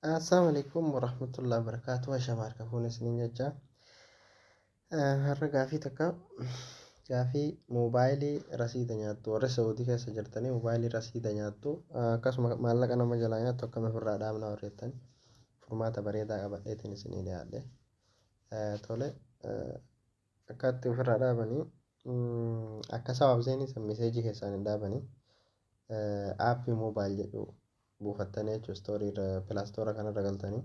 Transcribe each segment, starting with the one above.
Assalamualaikum warahmatullahi wabarakatuh. Shamarka fuuna isiniin jecha. Har'a gaafii takka gaafii moobaayilii rasiida nyaattu warra Saawudii keessa jirtanii moobaayilii rasiida nyaattu akkasuma maallaqa nama jalaa nyaattu akkam ofirraa dhaabna horreettan furmaata bareedaa qabadheetiin isinii dhiyaadhe. Tole akka itti ofirraa dhaabanii akka sabaabseenii meeseejii keessaan hin dhaabanii aappii moobaayil jedhu buufattanii jechuun istoorii pilaastoora kanarra galtanii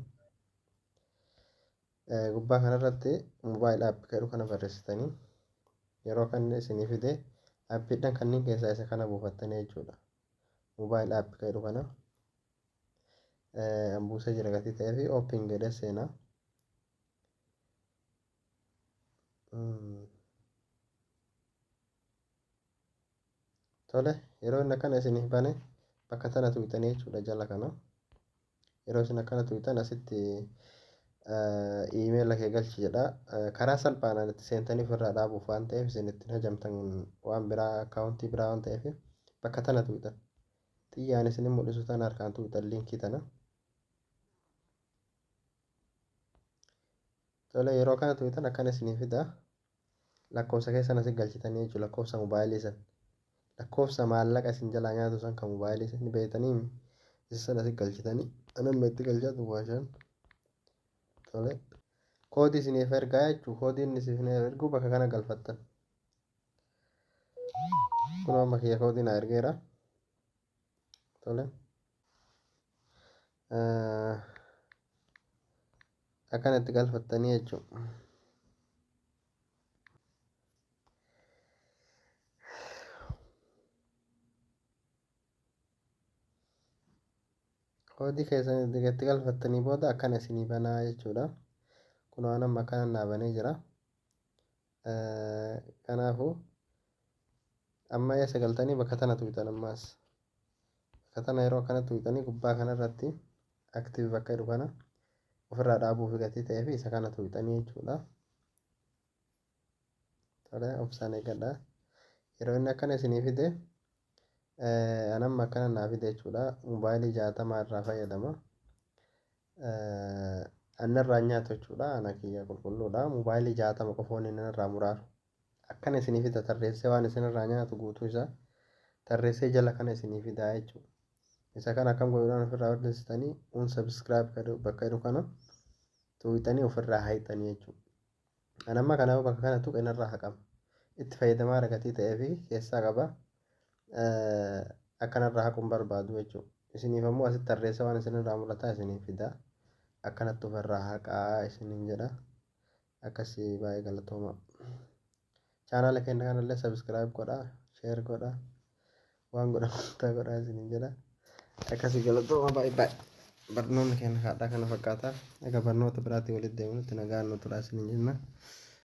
gubbaa kanarratti moobaayil aappii jedhu kana barreessitanii yeroo kan isinii fide aappiidhaan kanneen keessaa isa kana buufattanii jechuudha. Moobaayil aappii jedhu kana buusee jira gatii ta'ee fi ooppiin jedhee seenaa. Tole yeroo inni akkana isinii bane bakka tana tuqxanii jechuudha jala kana. Yeroo isin akkana tuqxan asitti iimeela kee galchi jedha. Karaa salphaadhaan itti seentanii ofirraa dhaabuuf waan ta'eef isin ittiin hajamtan waan biraa akkaawuntii biraa waan ta'eef bakka tana tuqxan. Xiyyaan isin mul'isu tana harkaan tuqxan liinkii tana. Tole yeroo kana tuqxan akkana isinii fida. Lakkoofsa keessan asii galchitanii jechuudha lakkoofsa moobaayilii sana. Lakkoofsa maallaqa isin jalaa nyaatu san kan moobaayilii isin beektanii isa sana asii galchitanii anamma itti galchaa duwwaashan. Tole koodii isiniif ergaa jechuudha koodiin isiniif ergu bakka kana galfattan. Kun amma kiyya koodii na ergeera. Tole akkana itti galfattanii jechuudha. Koodii keessan itti galfattanii booda akkana isinii banaa jechuudha. Kun waan amma akkana dhaabanii jira. Kanaafuu amma eessa galtanii bakka tana tuqxan ammaas. Bakka tana yeroo akkana tuqxanii gubbaa kanarratti aktiiv bakka jedhu kana ofirraa dhaabuuf gatii ta'ee fi isa kana tuqxanii jechuudha. Tole obsaan eeggadha. Yeroo inni akkana isinii fide anamma akkana naa fide jechuudha. Moobaayilii 60 irraa fayyadama. Annarraa nyaatu jechuudha. Ana kiyya qulqulluudha. Moobaayilii 60 qofoon inni irraa muraaru. Akkana isinii fida tarreessee waan isinirraa nyaatu guutuu isaa tarreessee jala kana isinii fidaa jechuudha. Isa kana akkam godhuudhaan ofirraa hordeessitanii sabiskiraayib bakka jedhu kana tuqxanii ofirraa haqxanii jechuudha. Anamma kanaafuu bakka kana tuqe narraa haqama. Itti fayyadamaa gatii ta'ee fi keessaa qaba. Akkanarraa haquun barbaadu jechuudha. Isiniif ammoo asitti tarreessee waan isinirraa mul'ataa isiniif fidaa. Akkanatti ofirraa haqaa isiniin jedha. Akkasii baay'ee galatooma. Chaanaala keenya kanallee sabiskiraayib godhaa, sheer godhaa, waan godhamu godhaa isiniin jedha. Akkasii galatooma baay'ee. Barnoonni keenya haadhaa kana fakkaata. Egaa barnoota biraatti walitti deemuutti nagaan nu turaa isiniin jenna.